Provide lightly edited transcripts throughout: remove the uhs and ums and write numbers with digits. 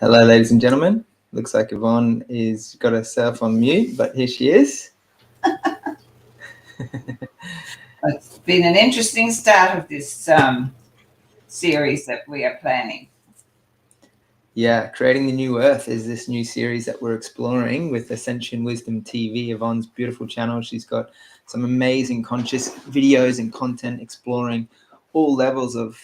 Hello, ladies and gentlemen. Looks like Yvonne is got herself on mute, but here she is. It's been an interesting start of this series that we are planning. Yeah, Creating the New Earth is this new series that we're exploring with Ascension Wisdom TV, Yvonne's beautiful channel. She's got some amazing conscious videos and content exploring all levels of,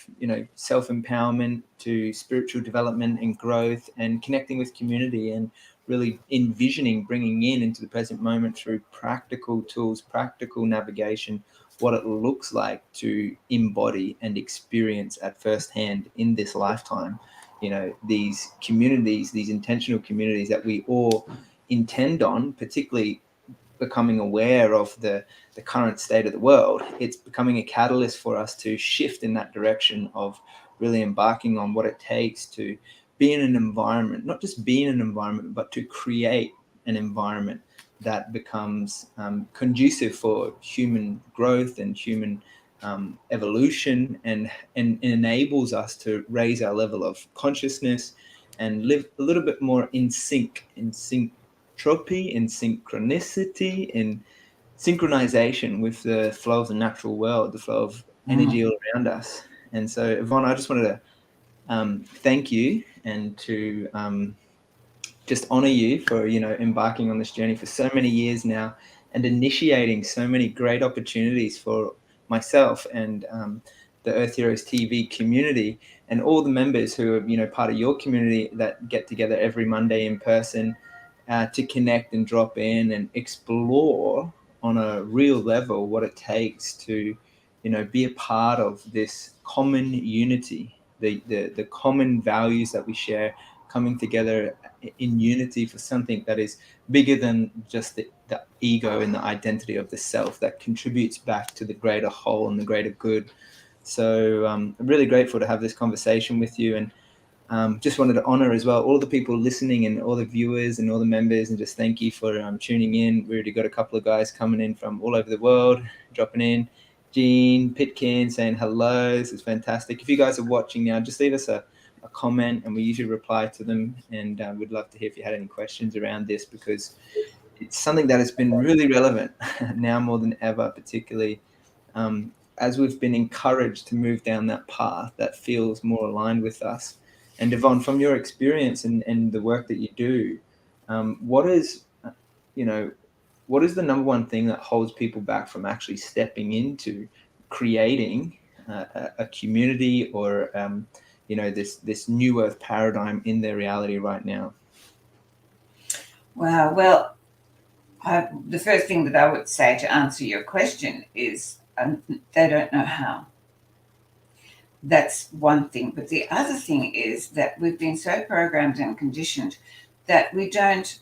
self-empowerment to spiritual development and growth and connecting with community and really envisioning bringing into the present moment through practical tools, practical navigation, what it looks like to embody and experience at first hand in this lifetime. These communities, these intentional communities that we all intend on, particularly becoming aware of the current state of the world. It's becoming a catalyst for us to shift in that direction of really embarking on what it takes to be in an environment, not just be in an environment, but to create an environment that becomes conducive for human growth and human evolution, and enables us to raise our level of consciousness and live a little bit more in syntropy, in synchronicity, in synchronization with the flow of the natural world, the flow of energy all around us. And so, Yvonne, I just wanted to thank you and to just honor you for embarking on this journey for so many years now and initiating so many great opportunities for myself and the Earth Heroes TV community and all the members who are part of your community that get together every Monday in person to connect and drop in and explore on a real level what it takes to be a part of this common unity, the common values that we share, coming together in unity for something that is bigger than just the ego and the identity of the self, that contributes back to the greater whole and the greater good. So I'm really grateful to have this conversation with you, and just wanted to honor as well all the people listening and all the viewers and all the members, and just thank you for tuning in. We already got a couple of guys coming in from all over the world, dropping in. Jean Pitkin saying hello. This is fantastic. If you guys are watching now, just leave us a comment and we usually reply to them, and we'd love to hear if you had any questions around this, because it's something that has been really relevant now more than ever, particularly as we've been encouraged to move down that path that feels more aligned with us. And Yvonne, from your experience and the work that you do, what is the number one thing that holds people back from actually stepping into creating a community or this new earth paradigm in their reality right now? Wow. Well, the first thing that I would say to answer your question is they don't know how. That's one thing. But the other thing is that we've been so programmed and conditioned that we don't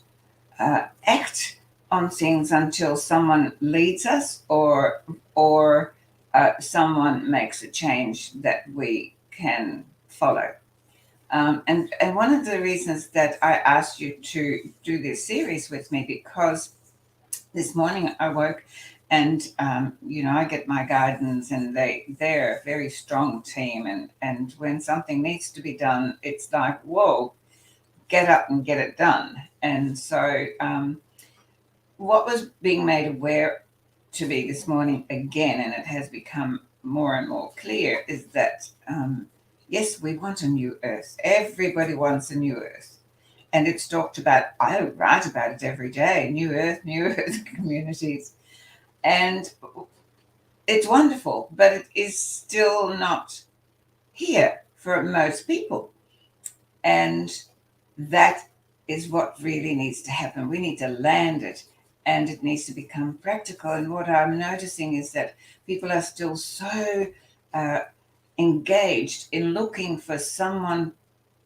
act on things until someone leads us or someone makes a change that we can follow. And one of the reasons that I asked you to do this series with me, because this morning I woke and I get my guidance, and they're a very strong team, and when something needs to be done, it's like, whoa, get up and get it done. And so what was being made aware to me this morning again, and it has become more and more clear, is that yes, we want a new earth. Everybody wants a new earth. And it's talked about, I write about it every day, new earth communities. And it's wonderful, but it is still not here for most people. And that is what really needs to happen. We need to land it, and it needs to become practical. And what I'm noticing is that people are still so engaged in looking for someone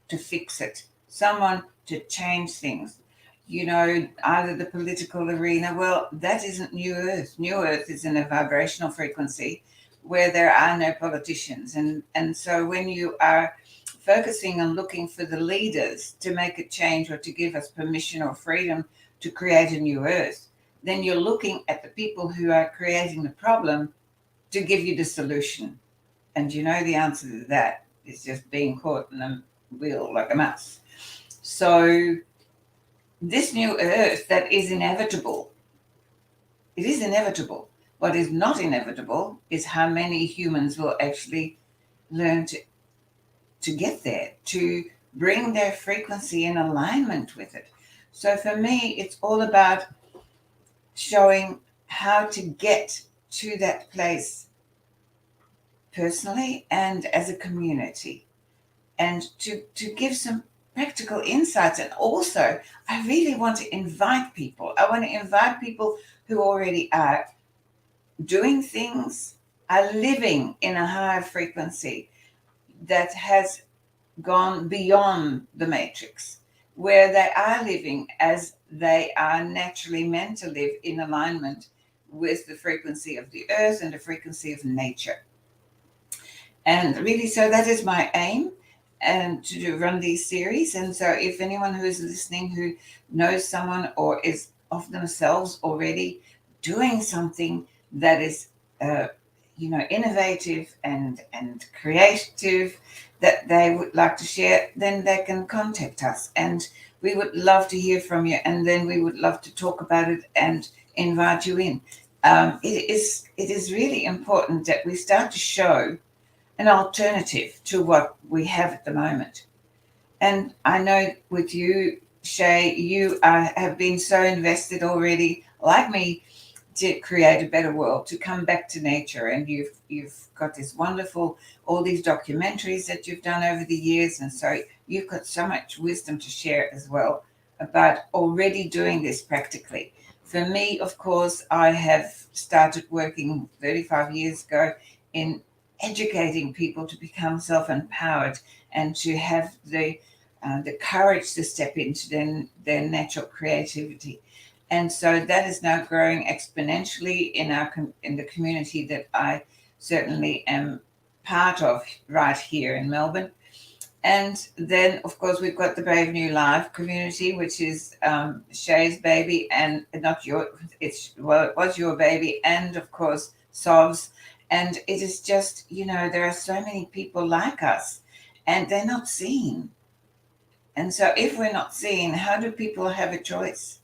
to fix it, someone to change things. Either the political arena, well, that isn't New Earth. New Earth is in a vibrational frequency where there are no politicians. And so when you are focusing on looking for the leaders to make a change or to give us permission or freedom to create a new earth, then you're looking at the people who are creating the problem to give you the solution. And the answer to that is just being caught in the wheel like a mouse. So this new earth that is inevitable, it is inevitable. What is not inevitable is how many humans will actually learn to get there, to bring their frequency in alignment with it. So for me, it's all about showing how to get to that place personally and as a community, and to give some practical insights. And also, I really want to invite people. I want to invite people who already are doing things, are living in a higher frequency that has gone beyond the matrix, where they are living as they are naturally meant to live in alignment with the frequency of the earth and the frequency of nature. And really, so that is my aim, and to run these series. And so if anyone who is listening who knows someone or is of themselves already doing something that is innovative and creative, that they would like to share, then they can contact us, and we would love to hear from you, and then we would love to talk about it and invite you in. It is really important that we start to show an alternative to what we have at the moment. And I know with you, Shay, you have been so invested already, like me, to create a better world, to come back to nature. And you've got this wonderful, all these documentaries that you've done over the years, and so you've got so much wisdom to share as well about already doing this practically. For me, of course, I have started working 35 years ago in educating people to become self-empowered and to have the courage to step into their natural creativity. And so that is now growing exponentially in the community that I certainly am part of right here in Melbourne. And then, of course, we've got the Brave New Life community, which is Shay's baby, and not your. It was your baby, and of course, Sov's. And it is just, there are so many people like us, and they're not seen. And so, if we're not seen, how do people have a choice?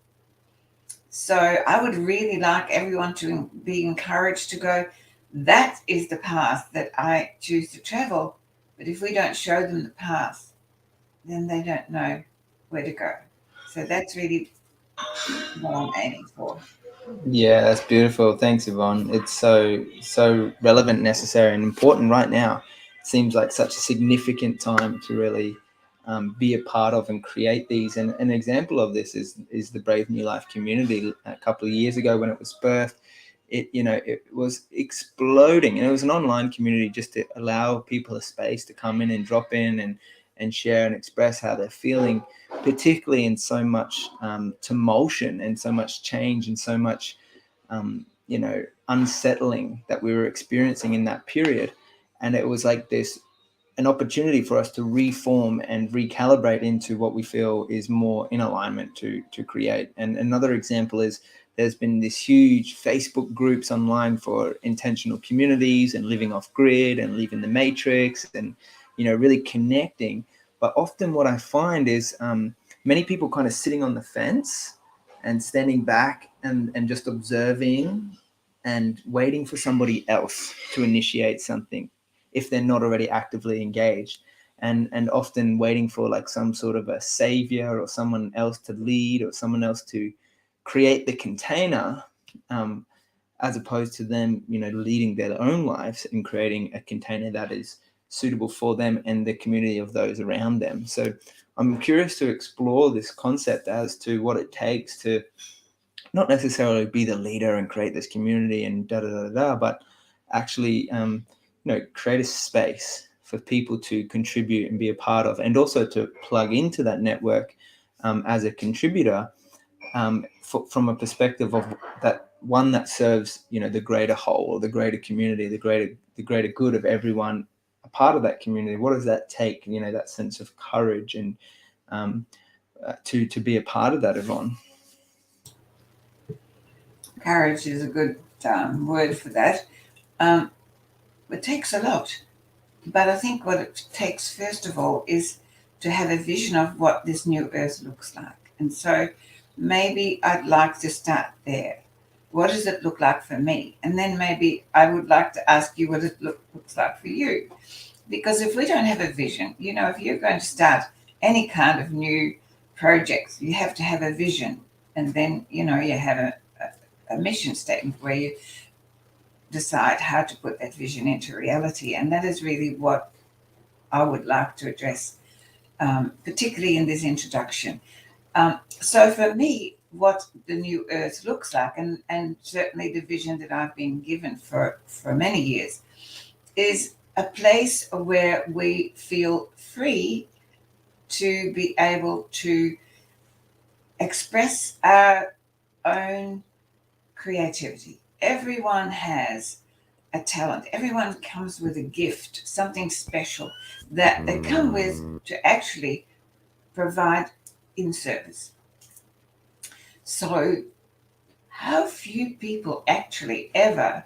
So I would really like everyone to be encouraged to go, that is the path that I choose to travel. But if we don't show them the path, then they don't know where to go. So that's really what I'm aiming for. Yeah, that's beautiful. Thanks, Yvonne. It's so relevant, necessary, and important right now. It seems like such a significant time to really be a part of and create these. And an example of this is the Brave New Life community. A couple of years ago, when it was birthed, it was exploding, and it was an online community just to allow people a space to come in and drop in and share and express how they're feeling, particularly in so much tumultuation and so much change and so much unsettling that we were experiencing in that period. And it was like this an opportunity for us to reform and recalibrate into what we feel is more in alignment to create. And another example is there's been this huge Facebook groups online for intentional communities and living off grid and leaving the matrix and really connecting. But often what I find is many people kind of sitting on the fence and standing back and just observing and waiting for somebody else to initiate something if they're not already actively engaged, and often waiting for like some sort of a savior or someone else to lead or someone else to create the container, as opposed to them leading their own lives and creating a container that is suitable for them and the community of those around them. So I'm curious to explore this concept as to what it takes to not necessarily be the leader and create this community and but actually create a space for people to contribute and be a part of, and also to plug into that network as a contributor, from a perspective of that one that serves the greater whole or the greater community, the greater good of everyone a part of that community. What does that take? That sense of courage and to be a part of that, Yvonne. Courage is a good word for that. It takes a lot. But I think what it takes, first of all, is to have a vision of what this new earth looks like. And so maybe I'd like to start there. What does it look like for me? And then maybe I would like to ask you what it looks like for you. Because if we don't have a vision, if you're going to start any kind of new project, you have to have a vision. And then, you have a mission statement where you decide how to put that vision into reality. And that is really what I would like to address, particularly in this introduction. So for me, what the new earth looks like, and certainly the vision that I've been given for many years, is a place where we feel free to be able to express our own creativity. Everyone has a talent. Everyone comes with a gift, something special that they come with to actually provide in service. So, how few people actually ever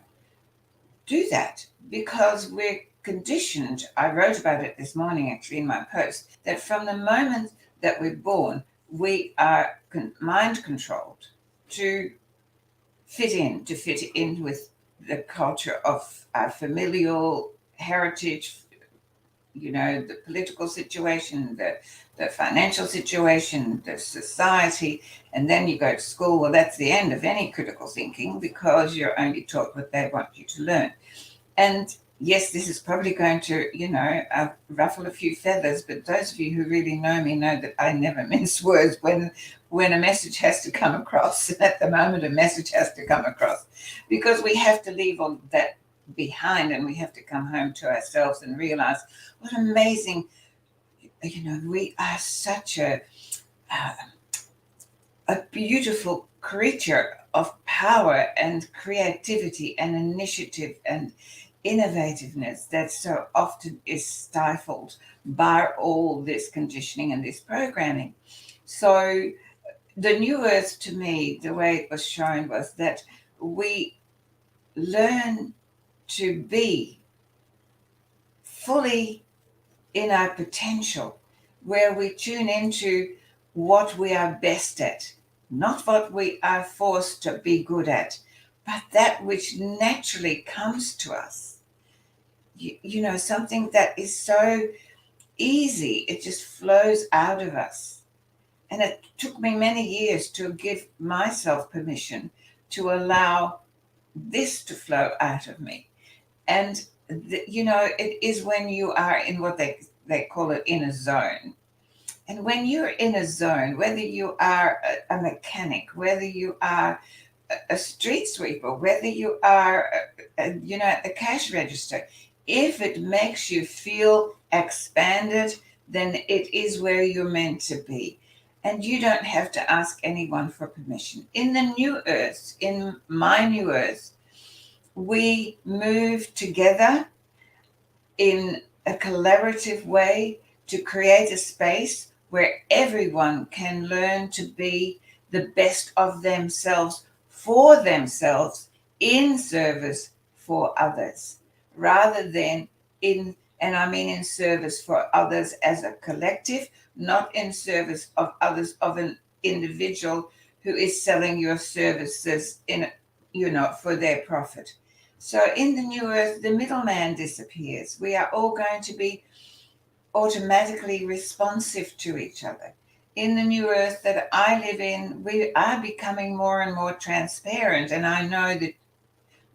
do that, because we're conditioned. I wrote about it this morning actually in my post, that from the moment that we're born, we are mind controlled to fit in with the culture of our familial heritage, the political situation, the financial situation, the society, and then you go to school. Well, that's the end of any critical thinking, because you're only taught what they want you to learn. And yes, this is probably going to, ruffle a few feathers, but those of you who really know me know that I never mince words when a message has to come across. At the moment, a message has to come across, because we have to leave all that behind, and we have to come home to ourselves and realize what amazing, we are such a beautiful creature of power and creativity and initiative and innovativeness that so often is stifled by all this conditioning and this programming. So the new earth, to me, the way it was shown, was that we learn to be fully in our potential, where we tune into what we are best at, not what we are forced to be good at, but that which naturally comes to us. Something that is so easy, it just flows out of us. And it took me many years to give myself permission to allow this to flow out of me. And, it is when you are in what they call it, in a zone. And when you're in a zone, whether you are a mechanic, whether you are a street sweeper, whether you are, at the cash register, if it makes you feel expanded, then it is where you're meant to be. And you don't have to ask anyone for permission. In the new earth, in my new earth, we move together in a collaborative way to create a space where everyone can learn to be the best of themselves for themselves, in service for others, rather than in service for others as a collective, not in service of others, of an individual who is selling your services for their profit. So in the new earth, the middleman disappears. We are all going to be automatically responsive to each other. In the new earth that I live in, we are becoming more and more transparent. And I know that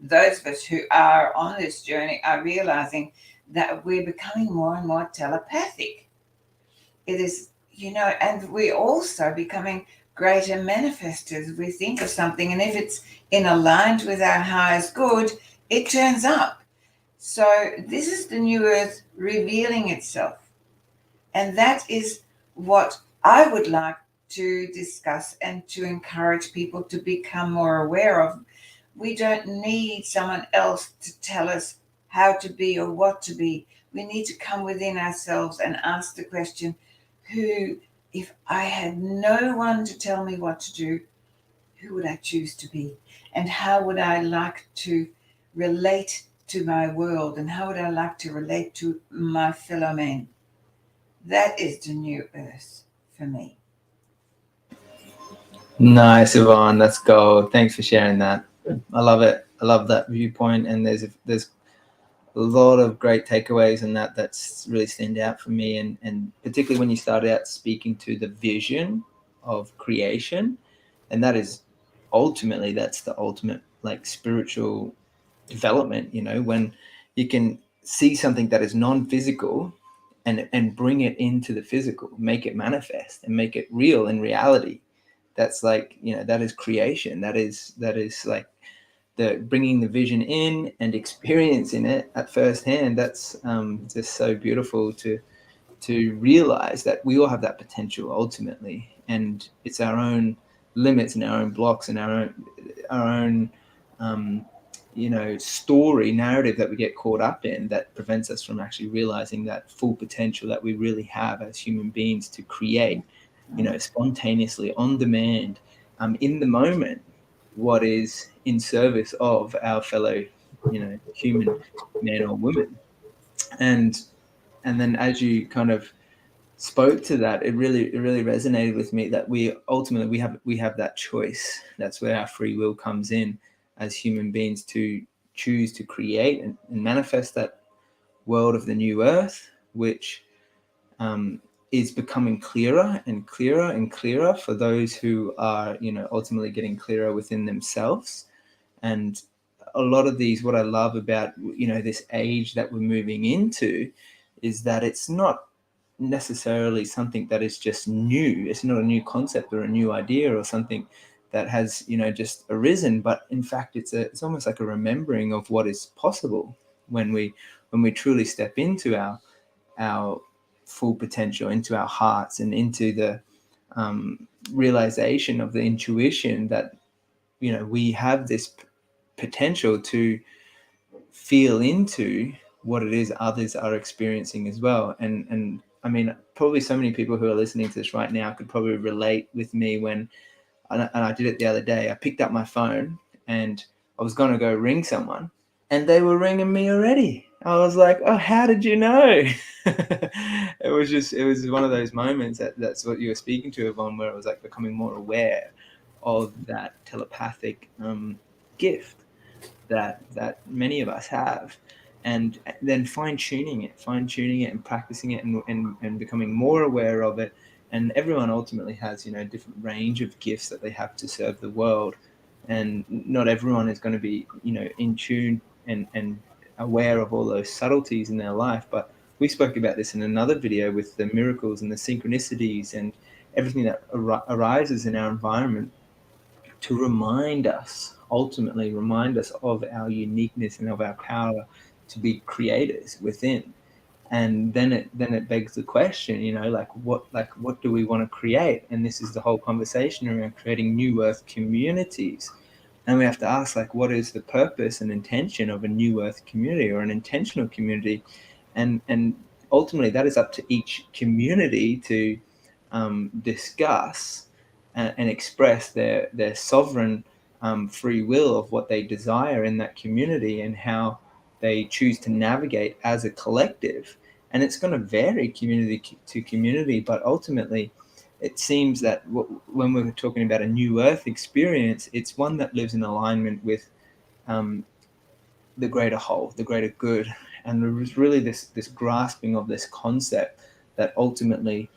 those of us who are on this journey are realizing that we're becoming more and more telepathic. It is, and we're also becoming greater manifestors. We think of something, and if it's in aligned with our highest good, it turns up. So this is the new earth revealing itself. And that is what I would like to discuss and to encourage people to become more aware of. We don't need someone else to tell us how to be or what to be. We need to come within ourselves and ask the question, if I had no one to tell me what to do, who would I choose to be? And how would I like to relate to my world? And how would I like to relate to my fellow men? That is the new earth for me. Nice, Yvonne. That's gold. Thanks for sharing that. I love it. I love that viewpoint, and there's a lot of great takeaways in that that's really stand out for me, and particularly when you started out speaking to the vision of creation, and that is ultimately that's the ultimate like spiritual development. When you can see something that is non-physical and bring it into the physical, make it manifest and make it real in reality. That's like, that is creation. That is like the bringing the vision in and experiencing it at first hand. That's just so beautiful to realize that we all have that potential ultimately, and it's our own limits and our own blocks and our own um, story narrative that we get caught up in that prevents us from actually realizing that full potential that we really have as human beings to create, spontaneously on demand, in the moment, what is in service of our fellow, human man or woman. And and then as you kind of spoke to that, it really resonated with me that we ultimately we have that choice. That's where our free will comes in as human beings, to choose to create and manifest that world of the new earth, which is becoming clearer and clearer and clearer for those who are, ultimately getting clearer within themselves. And a lot of these, what I love about, this age that we're moving into, is that it's not necessarily something that is just new. It's not a new concept or a new idea or something that has, just arisen, but in fact it's almost like a remembering of what is possible when we truly step into our full potential, into our hearts, and into the realization of the intuition that, we have this potential to feel into what it is others are experiencing as well. And I mean, probably so many people who are listening to this right now could probably relate with me when, and I did it the other day. I picked up my phone and I was going to go ring someone, and they were ringing me already. I was like, oh, how did you know? It was one of those moments that's what you were speaking to, Yvonne, where I was like becoming more aware of that telepathic gift that many of us have, and then fine tuning it and practicing it, and becoming more aware of it. And everyone ultimately has, different range of gifts that they have to serve the world, and not everyone is going to be, in tune and aware of all those subtleties in their life. But we spoke about this in another video with the miracles and the synchronicities and everything that arises in our environment, to ultimately remind us of our uniqueness and of our power to be creators within. And then it begs the question, like what do we want to create? And this is the whole conversation around creating new earth communities. And we have to ask, like, what is the purpose and intention of a new earth community or an intentional community? And ultimately that is up to each community to discuss and express their sovereign free will of what they desire in that community, and how they choose to navigate as a collective. And it's going to vary community to community, but ultimately it seems that when we're talking about a new earth experience, it's one that lives in alignment with um, the greater whole, the greater good. And there was really this grasping of this concept that ultimately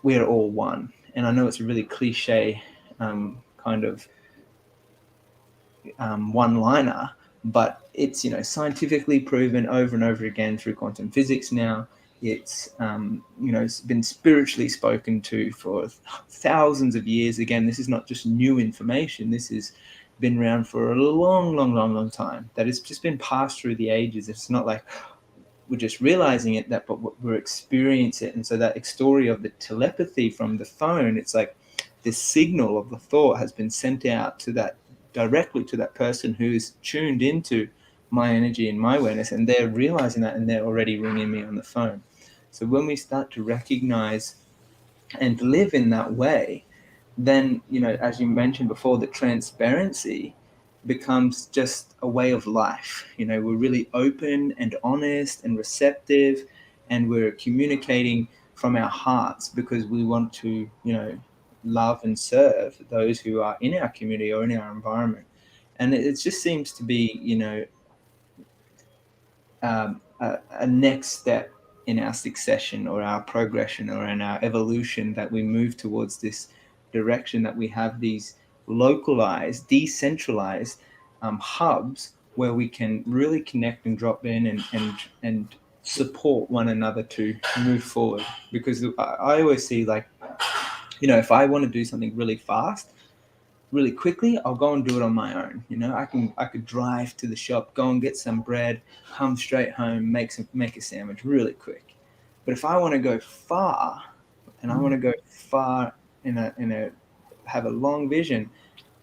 we're all one. And I know it's a really cliche kind of one-liner, but it's, scientifically proven over and over again through quantum physics now. It's it's been spiritually spoken to for thousands of years. Again, this is not just new information. This has been around for a long, long, long, long time. That has just been passed through the ages. It's not like we're just realizing it, but we're experiencing it. And so that story of the telepathy from the phone, it's like this signal of the thought has been sent out to that, directly to that person who's tuned into my energy and my awareness, and they're realizing that, and they're already ringing me on the phone. So when we start to recognize and live in that way, then, as you mentioned before, the transparency becomes just a way of life. We're really open and honest and receptive, and we're communicating from our hearts because we want to, love and serve those who are in our community or in our environment. And it just seems to be, a next step in our succession or our progression or in our evolution, that we move towards this direction, that we have these localized, decentralized hubs where we can really connect and drop in and support one another to move forward. Because I always see, like, if I want to do something really fast, really quickly, I'll go and do it on my own. I could drive to the shop, go and get some bread, come straight home, make a sandwich really quick. But if I want to go far, and I want to go far in a have a long vision,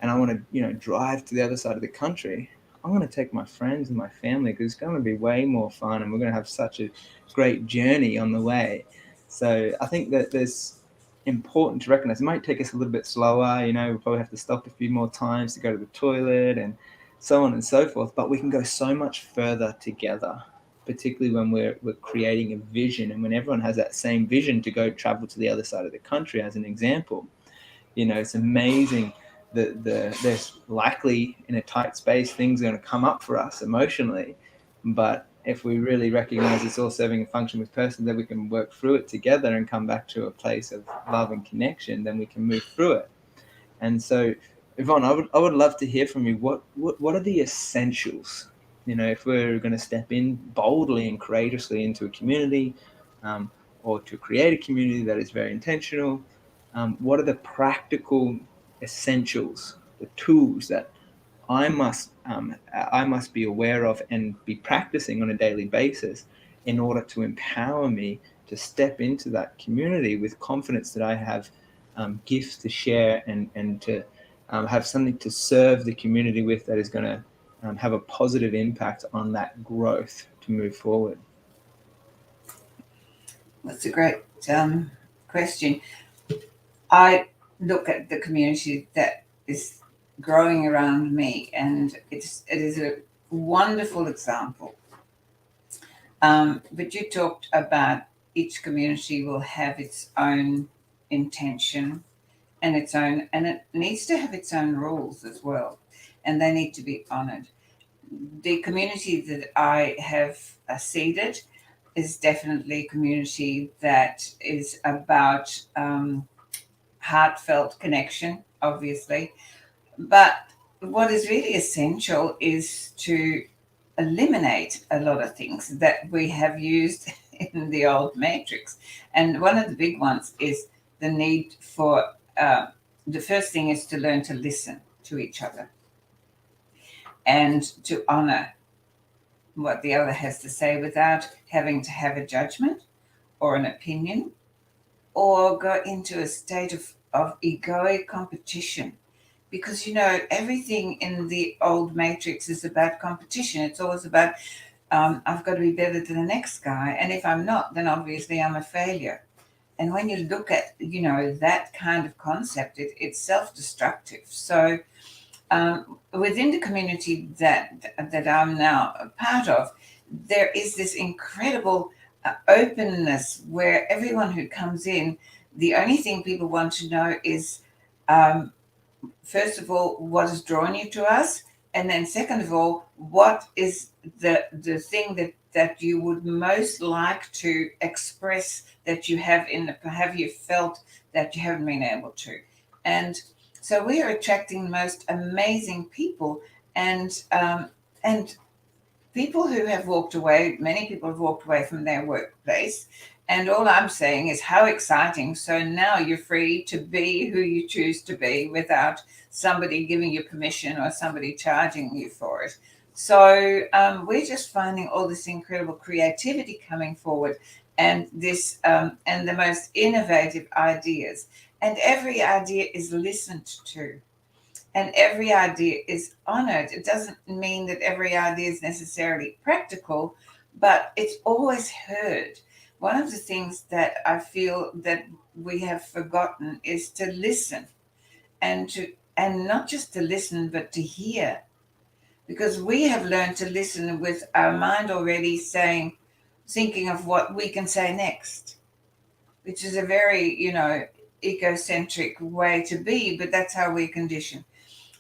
and I want to drive to the other side of the country, I'm going to take my friends and my family, because it's going to be way more fun, and we're going to have such a great journey on the way. So I think that there's important to recognize it might take us a little bit slower. We'll probably have to stop a few more times to go to the toilet and so on and so forth, but we can go so much further together, particularly when we're creating a vision, and when everyone has that same vision to go travel to the other side of the country, as an example. It's amazing that there's likely, in a tight space, things are going to come up for us emotionally, but if we really recognize it's all serving a function with person, that we can work through it together and come back to a place of love and connection, then we can move through it. And so, Yvonne, I would love to hear from you. What are the essentials? If we're going to step in boldly and courageously into a community, or to create a community that is very intentional, what are the practical essentials, the tools that I must be aware of and be practicing on a daily basis, in order to empower me to step into that community with confidence that I have gifts to share, and to have something to serve the community with, that is going to have a positive impact on that growth to move forward. That's a great question. I look at the community that is growing around me, and it is a wonderful example. But you talked about each community will have its own intention and it needs to have its own rules as well, and they need to be honored. The community that I have seeded is definitely a community that is about heartfelt connection, obviously. But what is really essential is to eliminate a lot of things that we have used in the old matrix. And one of the big ones is the need for, the first thing is to learn to listen to each other and to honor what the other has to say without having to have a judgment or an opinion, or go into a state of egoic competition. Because, everything in the old matrix is about competition. It's always about, I've got to be better than the next guy. And if I'm not, then obviously I'm a failure. And when you look at, that kind of concept, it's self-destructive. So within the community that I'm now a part of, there is this incredible openness where everyone who comes in, the only thing people want to know is, first of all, what has drawn you to us? And then second of all, what is the thing that you would most like to express that you have you felt that you haven't been able to? And so we are attracting the most amazing people, and people who have walked away, many people have walked away from their workplace. And all I'm saying is, how exciting. So now you're free to be who you choose to be without somebody giving you permission or somebody charging you for it. So we're just finding all this incredible creativity coming forward, and and the most innovative ideas. And every idea is listened to. And every idea is honored. It doesn't mean that every idea is necessarily practical, but it's always heard. One of the things that I feel that we have forgotten is to listen, and not just to listen, but to hear. Because we have learned to listen with our mind already thinking of what we can say next. which is a very, egocentric way to be, but that's how we're conditioned.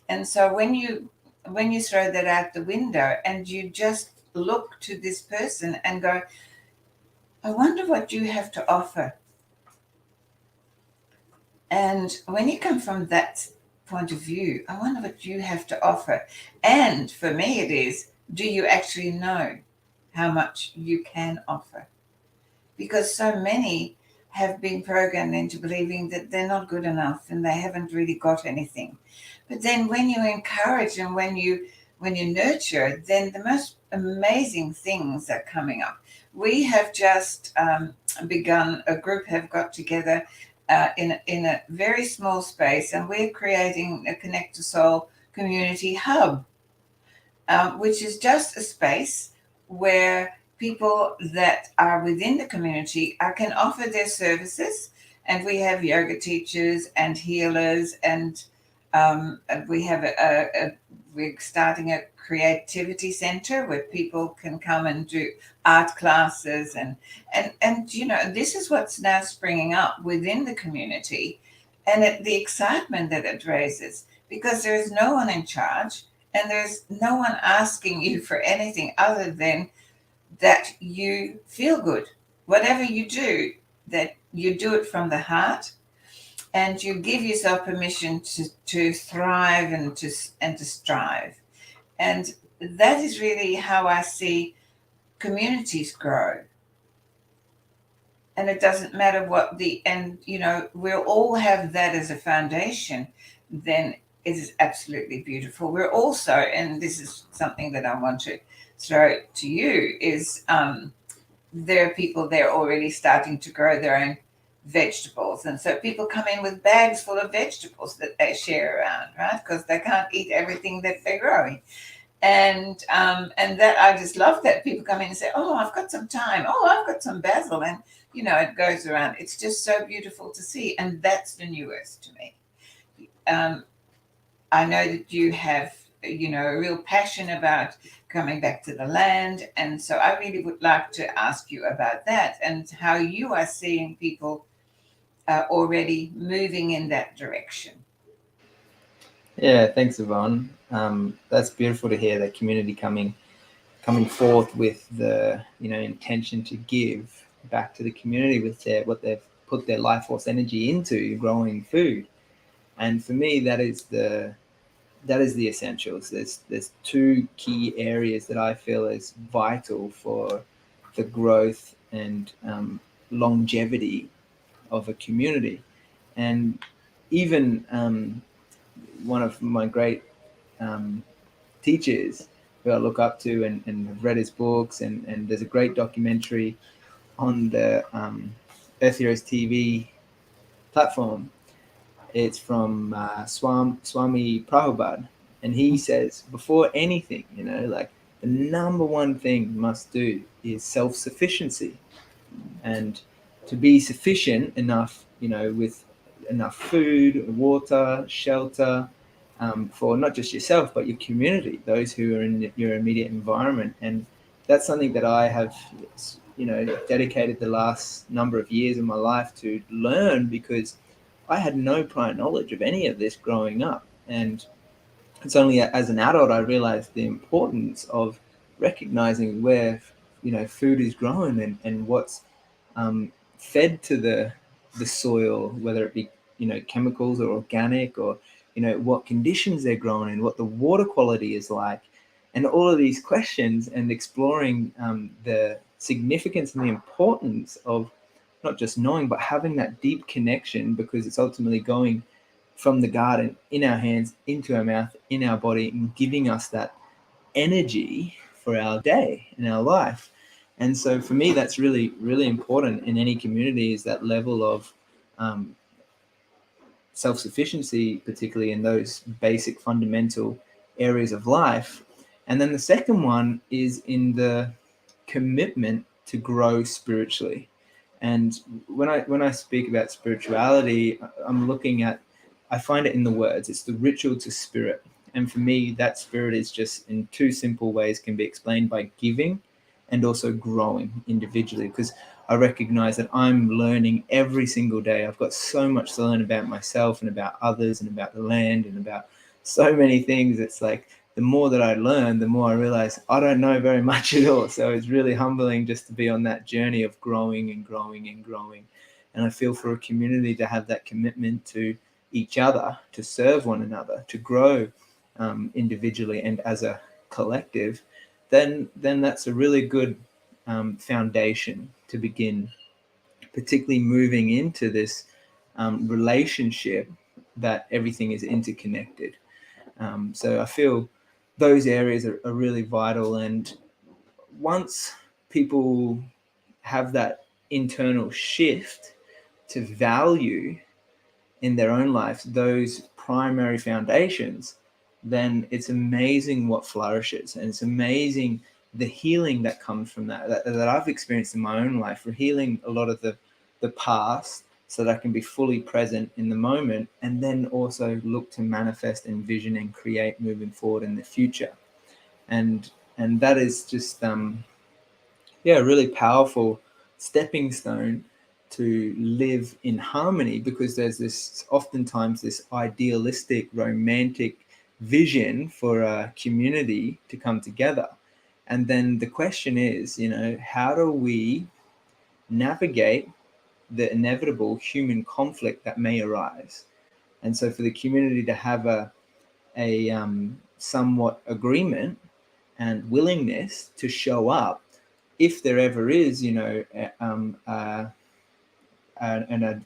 And so when you throw that out the window and you just look to this person and go, I wonder what you have to offer. And when you come from that point of view, I wonder what you have to offer. And for me, it is, do you actually know how much you can offer? Because so many have been programmed into believing that they're not good enough and they haven't really got anything. But then when you encourage and when you nurture, then the most amazing things are coming up. We have just begun, a group have got together in a very small space, and we're creating a Connect to Soul community hub, which is just a space where people that are within the community can offer their services. And we have yoga teachers and healers, and we have we're starting a creativity center where people can come and do art classes, and this is what's now springing up within the community, and the excitement that it raises, because there is no one in charge and there's no one asking you for anything other than that you feel good. Whatever you do, that you do it from the heart, and you give yourself permission to thrive and to strive. And that is really how I see communities grow. And it doesn't matter what we'll all have that as a foundation, then it is absolutely beautiful. We're also, and this is something that I want to throw to you, is there are people there already starting to grow their own vegetables. And so people come in with bags full of vegetables that they share around, right? Because they can't eat everything that they're growing. And that I just love that people come in and say, oh, I've got some thyme, oh, I've got some basil, and it goes around. It's just so beautiful to see, and that's the new earth to me. I know that you have a real passion about coming back to the land, and so I really would like to ask you about that and how you are seeing people already moving in that direction. Yeah, thanks, Yvonne. That's beautiful to hear that community coming forth with the intention to give back to the community with what they've put their life force energy into, growing food. And for me, that is the essentials. There's two key areas that I feel is vital for the growth and longevity of a community. And even one of my great teachers who I look up to and have read his books, and there's a great documentary on the Earth Heroes TV platform. It's from Swami Prabhupada, and he says before anything, like the number one thing you must do is self-sufficiency, and to be sufficient enough, with enough food, water, shelter, for not just yourself but your community, those who are in your immediate environment. And that's something that I have, dedicated the last number of years of my life to learn, because I had no prior knowledge of any of this growing up. And it's only as an adult I realized the importance of recognizing where food is grown, and what's fed to the soil, whether it be chemicals or organic, or what conditions they're grown in, what the water quality is like, and all of these questions, and exploring the significance and the importance of not just knowing but having that deep connection, because it's ultimately going from the garden in our hands into our mouth, in our body, and giving us that energy for our day and our life. And so for me, that's really, really important in any community, is that level of self-sufficiency, particularly in those basic fundamental areas of life. And then the second one is in the commitment to grow spiritually. And when I speak about spirituality, I'm looking at, I find it in the words. It's the ritual to spirit. And for me, that spirit is just, in two simple ways, can be explained by giving and also growing individually, because I recognize that I'm learning every single day. I've got so much to learn about myself and about others and about the land and about so many things. It's like the more that I learn, the more I realize I don't know very much at all. So it's really humbling just to be on that journey of growing and growing and growing. And I feel for a community to have that commitment to each other, to serve one another, to grow individually and as a collective, then that's a really good foundation to begin, particularly moving into this relationship that everything is interconnected. So I feel those areas are really vital. And once people have that internal shift to value in their own lives those primary foundations, then it's amazing what flourishes. And it's amazing the healing that comes from that I've experienced in my own life, for healing a lot of the past so that I can be fully present in the moment, and then also look to manifest, envision, and create moving forward in the future. And that is just a really powerful stepping stone to live in harmony, because there's this oftentimes this idealistic romantic vision for a community to come together. And then the question is, how do we navigate the inevitable human conflict that may arise? And so for the community to have a somewhat agreement and willingness to show up if there ever is, a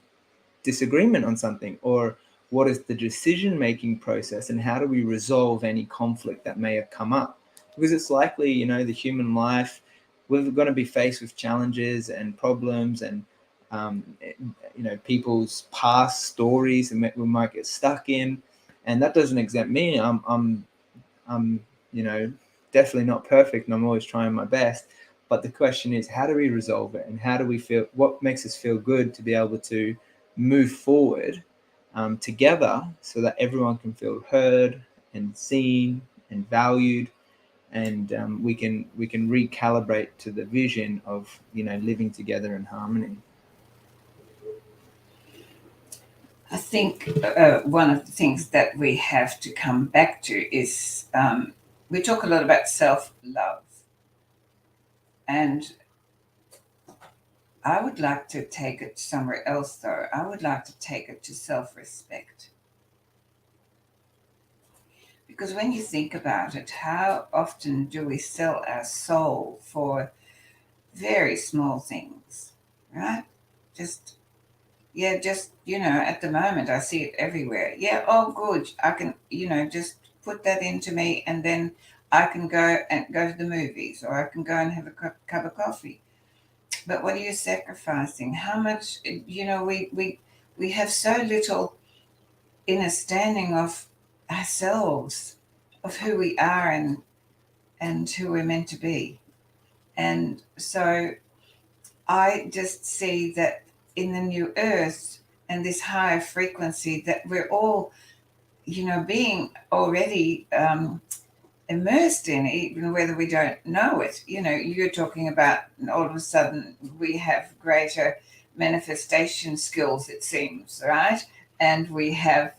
disagreement on something, or what is the decision-making process, and how do we resolve any conflict that may have come up? Because it's likely, the human life, we're going to be faced with challenges and problems, and people's past stories, and we might get stuck in, and that doesn't exempt me. I'm definitely not perfect, and I'm always trying my best. But the question is, how do we resolve it, and how do we feel? What makes us feel good to be able to move forward together, so that everyone can feel heard and seen and valued, and we can recalibrate to the vision of living together in harmony. I think one of the things that we have to come back to is we talk a lot about self-love. And I would like to take it somewhere else, though. I would like to take it to self-respect. Because when you think about it, how often do we sell our soul for very small things, right? Just at the moment I see it everywhere. Yeah, oh good, I can, just put that into me, and then I can go to the movies, or I can go and have a cup of coffee. But what are you sacrificing? How much, we have so little understanding of ourselves, of who we are, and who we're meant to be. And so I just see that in the new earth and this higher frequency that we're all, being already immersed in, even whether we don't know it. You're talking about all of a sudden we have greater manifestation skills, it seems, right? And we have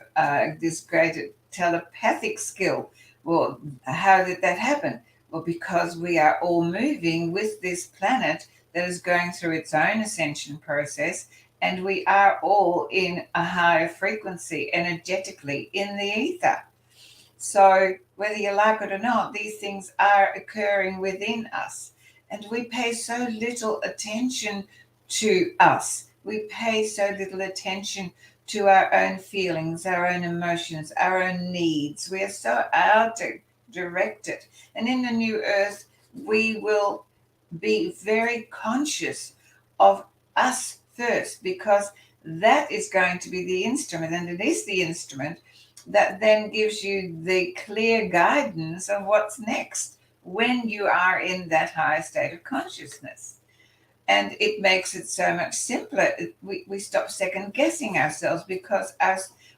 this greater telepathic skill. Well, how did that happen? Well, because we are all moving with this planet that is going through its own ascension process, and we are all in a higher frequency energetically in the ether. So, whether you like it or not, these things are occurring within us. And we pay so little attention to us. We pay so little attention to our own feelings, our own emotions, our own needs. We are so out directed. And in the new earth, we will be very conscious of us first, because that is going to be the instrument, and it is the instrument that then gives you the clear guidance of what's next when you are in that higher state of consciousness. And it makes it so much simpler. We stop second guessing ourselves, because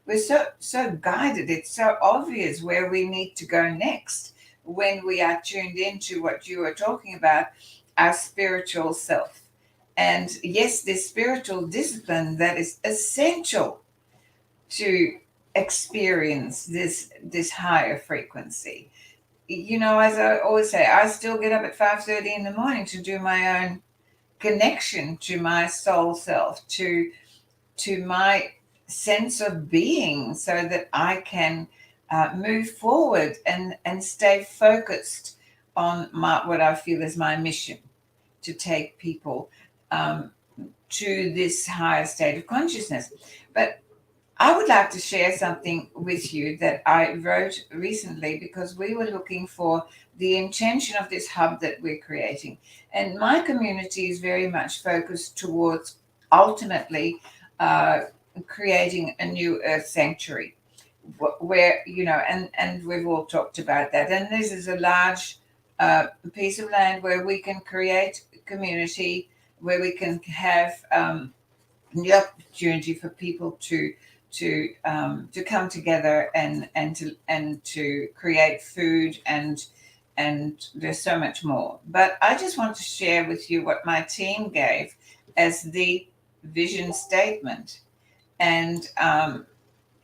we're so guided. It's so obvious where we need to go next when we are tuned into what you are talking about, our spiritual self. And yes, this spiritual discipline that is essential to experience this higher frequency. As I always say, I still get up at 5:30 in the morning to do my own connection to my soul self, to my sense of being, so that I can move forward and stay focused on what I feel is my mission, to take people um, to this higher state of consciousness. But I would like to share something with you that I wrote recently, because we were looking for the intention of this hub that we're creating. And my community is very much focused towards ultimately uh, creating a new earth sanctuary where, and we've all talked about that. And this is a large piece of land where we can create community, where we can have the opportunity for people to come together and to create food, and there's so much more. But I just want to share with you what my team gave as the vision statement. And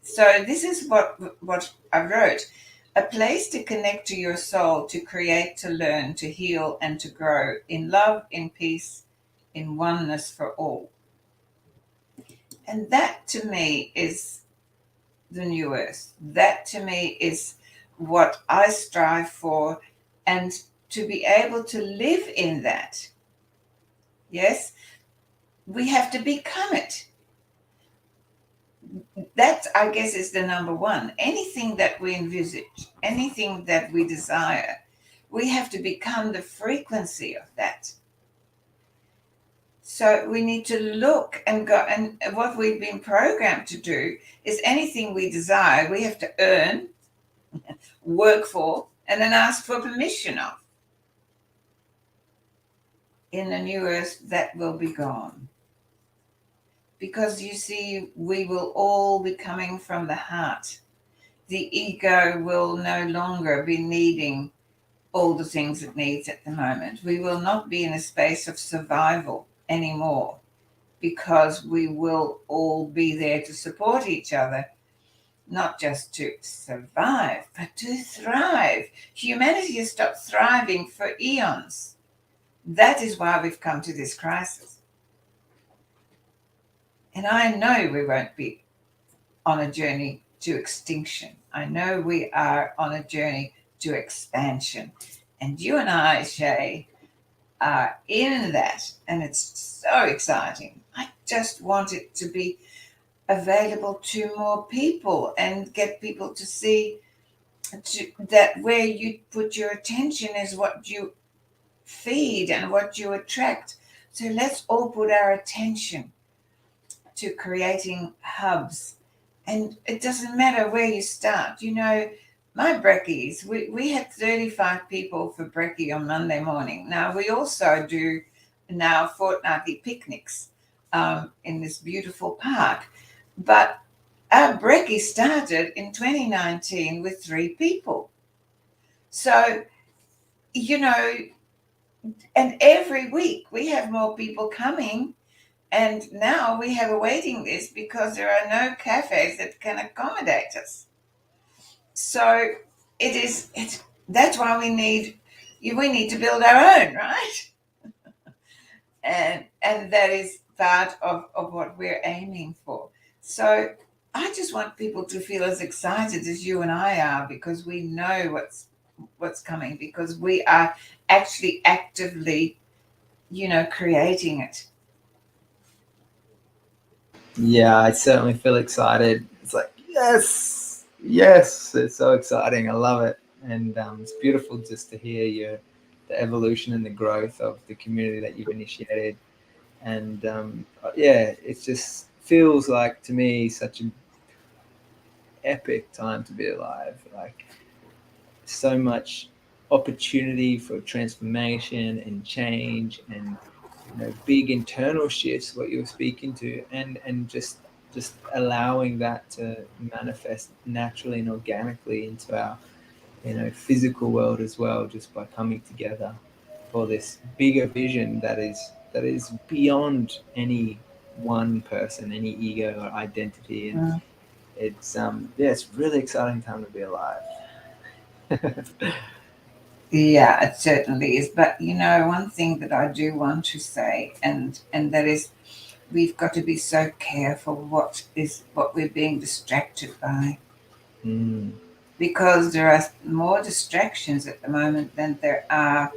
so this is what I wrote: a place to connect to your soul, to create, to learn, to heal, and to grow in love, in peace, in oneness for all. And that to me is the new earth. That to me is what I strive for, and to be able to live in that. Yes, we have to become it. That, I guess, is the number one. Anything that we envisage, anything that we desire, we have to become the frequency of that. So we need to look and go, and what we've been programmed to do is anything we desire, we have to earn, work for, and then ask for permission of. In the new earth, that will be gone. Because you see, we will all be coming from the heart. The ego will no longer be needing all the things it needs at the moment. We will not be in a space of survival anymore, because we will all be there to support each other, not just to survive, but to thrive. Humanity has stopped thriving for eons. That is why we've come to this crisis. And I know we won't be on a journey to extinction. I know we are on a journey to expansion. And you and I, Shay, are in that. And it's so exciting. I just want it to be available to more people, and get people to see that where you put your attention is what you feed and what you attract. So let's all put our attention to creating hubs. And it doesn't matter where you start. My brekkies, we had 35 people for brekkie on Monday morning. Now, we also do now fortnightly picnics in this beautiful park. But our brekkie started in 2019 with 3 people. So, you know, and every week we have more people coming. And now we have a waiting list because there are no cafes that can accommodate us. So that's why we need to build our own, right? And that is part of what we're aiming for. So I just want people to feel as excited as you and I are, because we know what's coming, because we are actually actively, creating it. Yeah, I certainly feel excited. It's like, yes, yes, it's so exciting. I love it. And it's beautiful just to hear the evolution and the growth of the community that you've initiated. And yeah, it just feels like to me such an epic time to be alive. Like, so much opportunity for transformation and change, and big internal shifts, what you're speaking to, and just allowing that to manifest naturally and organically into our physical world as well, just by coming together. for this bigger vision that is beyond any one person, any ego or identity, and Mm. it's really exciting time to be alive. Yeah, it certainly is. But one thing that I do want to say, and that is, we've got to be so careful what we're being distracted by, Mm. because there are more distractions at the moment than there are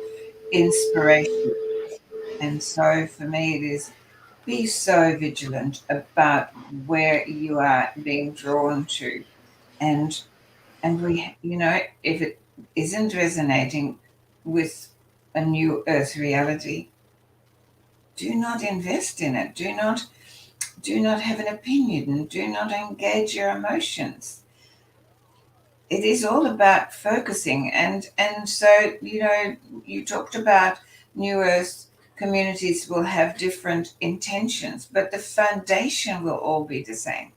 inspiration. And so for me, it is, be so vigilant about where you are being drawn to, and if it isn't resonating with a new earth reality, do not invest in it. Do not have an opinion. Do not engage your emotions. It is all about focusing, and so you talked about new earth communities will have different intentions, but the foundation will all be the same.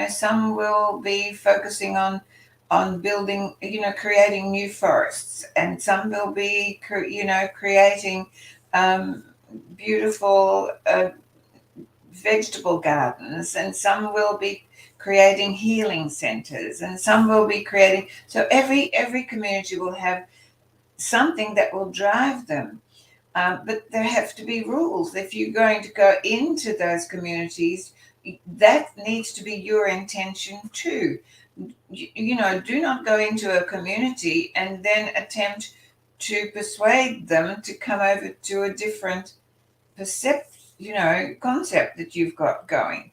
Some will be focusing on building, creating new forests, and some will be creating um, beautiful vegetable gardens, and some will be creating healing centers, and some will be creating, so every community will have something that will drive them. But there have to be rules. If you're going to go into those communities, that needs to be your intention too. Do not go into a community and then attempt to persuade them to come over to a different concept that you've got going.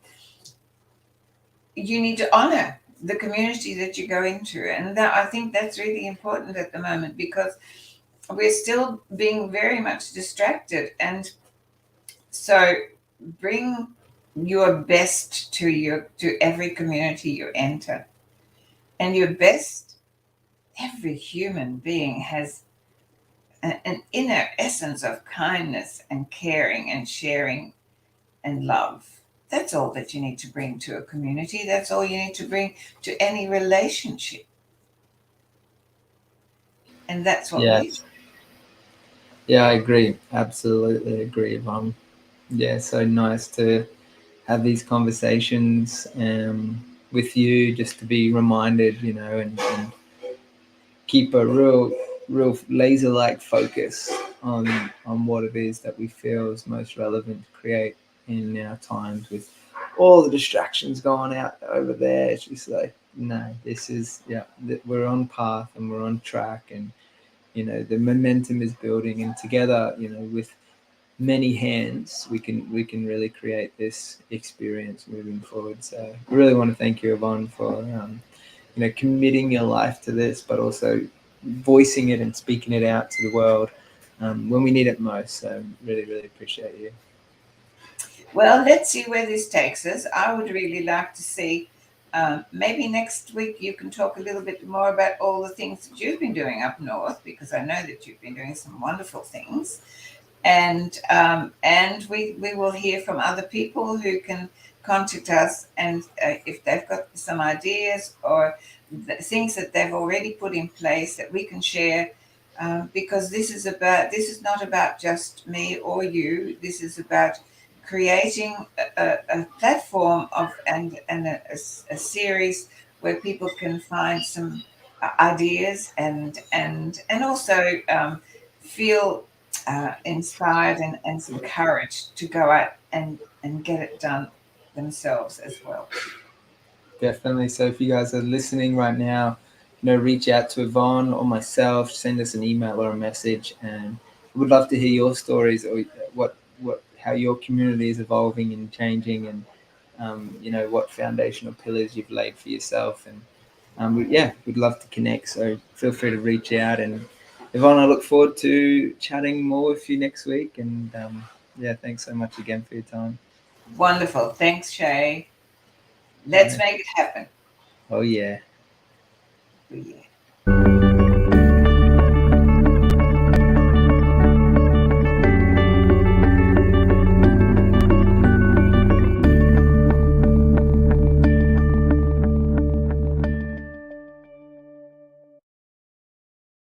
You need to honor the community that you go into, and that, I think that's really important at the moment, because we're still being very much distracted. And so bring your best to every community you enter. And your best, every human being has an inner essence of kindness and caring and sharing and love. That's all that you need to bring to a community. That's all you need to bring to any relationship. And that's what Yeah, we do. yeah, I agree. Absolutely agree, Yvonne. Yeah, so nice to have these conversations with you, just to be reminded, and keep a real laser like focus on what it is that we feel is most relevant to create in our times, with all the distractions going out over there. It's just like, no, this is, yeah, we're on path and we're on track, and the momentum is building, and together, with many hands, we can really create this experience moving forward. So I really want to thank you, Yvonne, for committing your life to this, but also voicing it and speaking it out to the world when we need it most. So really, really appreciate you. Well, let's see where this takes us. I would really like to see, maybe next week you can talk a little bit more about all the things that you've been doing up north, because I know that you've been doing some wonderful things. And we will hear from other people who can contact us, and if they've got some ideas or things that they've already put in place that we can share, because this is not about just me or you. This is about creating a platform of and a series where people can find some ideas, and also feel inspired, and some courage to go out and get it done themselves as well. Definitely. So if you guys are listening right now, reach out to Yvonne or myself, send us an email or a message, and we would love to hear your stories, or how your community is evolving and changing, and what foundational pillars you've laid for yourself. And yeah, we'd love to connect. So feel free to reach out. And Yvonne, I look forward to chatting more with you next week. And yeah, thanks so much again for your time. Wonderful. Thanks, Shay. All Let's right. make it happen. Oh yeah. Oh, yeah.